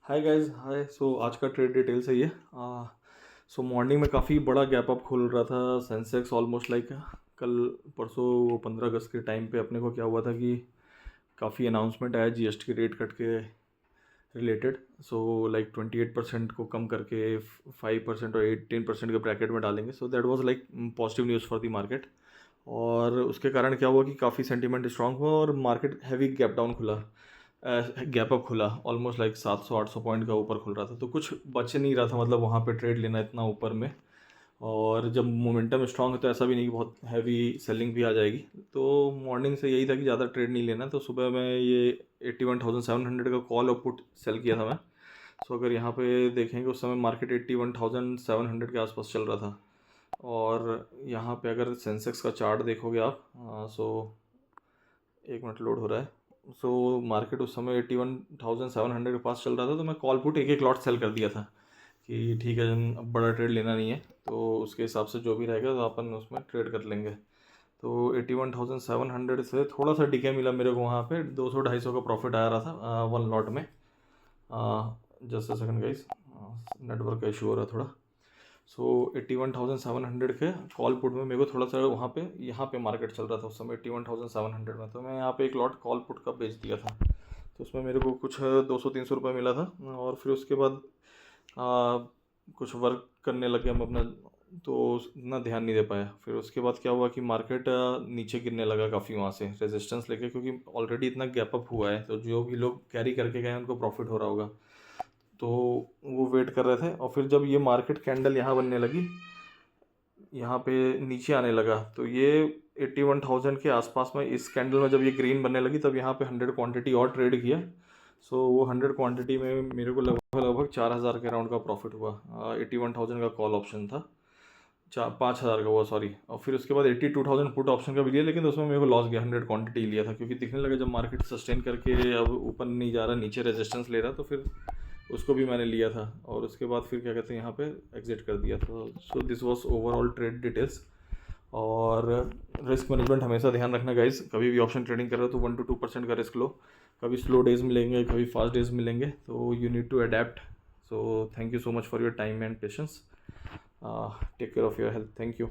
Hi guys, हाय। सो आज का trade details है ये। सो मॉर्निंग में काफ़ी बड़ा गैप अप खुल रहा था सेंसेक्स ऑलमोस्ट लाइक कल परसों वो 15 अगस्त के टाइम पे अपने को क्या हुआ था कि काफ़ी अनाउंसमेंट आया जीएसटी के रेट कट के रिलेटेड। सो लाइक 28% को कम करके 5% और 18% के ब्रैकेट में डालेंगे। So that was like positive news for the market. और उसके कारण क्या हुआ कि काफ़ी सेंटीमेंट स्ट्रांग हुआ और मार्केट हैवी गैप डाउन खुला, गैप अप खुला ऑलमोस्ट लाइक 700-800 पॉइंट का ऊपर खुल रहा था। तो कुछ बच नहीं रहा था, मतलब वहाँ पे ट्रेड लेना इतना ऊपर में। और जब मोमेंटम स्ट्रांग है तो ऐसा भी नहीं कि बहुत हैवी सेलिंग भी आ जाएगी। तो मॉर्निंग से यही था कि ज़्यादा ट्रेड नहीं लेना। तो सुबह में ये 81,700 का कॉल और पुट सेल किया था मैं। सो अगर यहाँ पे देखेंगे उस समय मार्केट 81,700 के आसपास चल रहा था। और यहाँ पे अगर सेंसेक्स का चार्ट देखोगे आप, सो एक मिनट लोड हो रहा है। सो मार्केट उस समय 81,700 के पास चल रहा था। तो मैं कॉल पुट एक एक लॉट सेल कर दिया था कि ठीक है, अब बड़ा ट्रेड लेना नहीं है, तो उसके हिसाब से जो भी रहेगा तो अपन उसमें ट्रेड कर लेंगे। तो 81,700 से थोड़ा सा डिके मिला मेरे को, वहाँ पे 200-250 का प्रॉफिट आ रहा था वन लॉट में। Just a second guys, network का इशू हो रहा है थोड़ा। सो 81,700 के कॉल पुट में मेरे को थोड़ा सा वहाँ पे यहाँ पे मार्केट चल रहा था उस समय 81,700 में। तो मैं यहाँ पे एक लॉट कॉल पुट का बेच दिया था। तो उसमें मेरे को कुछ 200-300 रुपये मिला था। और फिर उसके बाद कुछ वर्क करने लगे हम अपना, तो इतना ध्यान नहीं दे पाया। फिर उसके बाद क्या हुआ कि मार्केट नीचे गिरने लगा काफ़ी वहाँ से रेजिस्टेंस लेके, क्योंकि ऑलरेडी इतना गैप अप हुआ है। तो जो भी लोग कैरी करके गए उनको प्रॉफिट हो रहा होगा, तो वो वेट कर रहे थे। और फिर जब ये मार्केट कैंडल यहाँ बनने लगी, यहाँ पे नीचे आने लगा, तो ये 81,000 के आसपास में इस कैंडल में जब ये ग्रीन बनने लगी तब यहाँ पे 100 क्वांटिटी और ट्रेड किया। सो वो 100 क्वांटिटी में मेरे को लगभग लगभग 4,000 के राउंड का प्रॉफिट हुआ। 81,000 का कॉल ऑप्शन था, 5,000 का हुआ, सॉरी। और फिर उसके बाद 82,000 पुट ऑप्शन का भी लिया, लेकिन उसमें मेरे को लॉस गया। 100 क्वांटिटी लिया था क्योंकि दिखने लगा जब मार्केट सस्टेन करके अब ऊपर नहीं जा रहा, नीचे रेजिस्टेंस ले रहा, तो फिर उसको भी मैंने लिया था। और उसके बाद फिर क्या कहते हैं यहाँ पे एग्जिट कर दिया था। So this was overall trade details. और रिस्क मैनेजमेंट हमेशा ध्यान रखना गाइस। कभी भी ऑप्शन ट्रेडिंग कर रहे हो तो 1 to 2% का रिस्क लो। कभी स्लो डेज मिलेंगे, कभी फास्ट डेज मिलेंगे, तो you need to adapt. So thank you so much for your time and patience. Take care of your health. Thank you.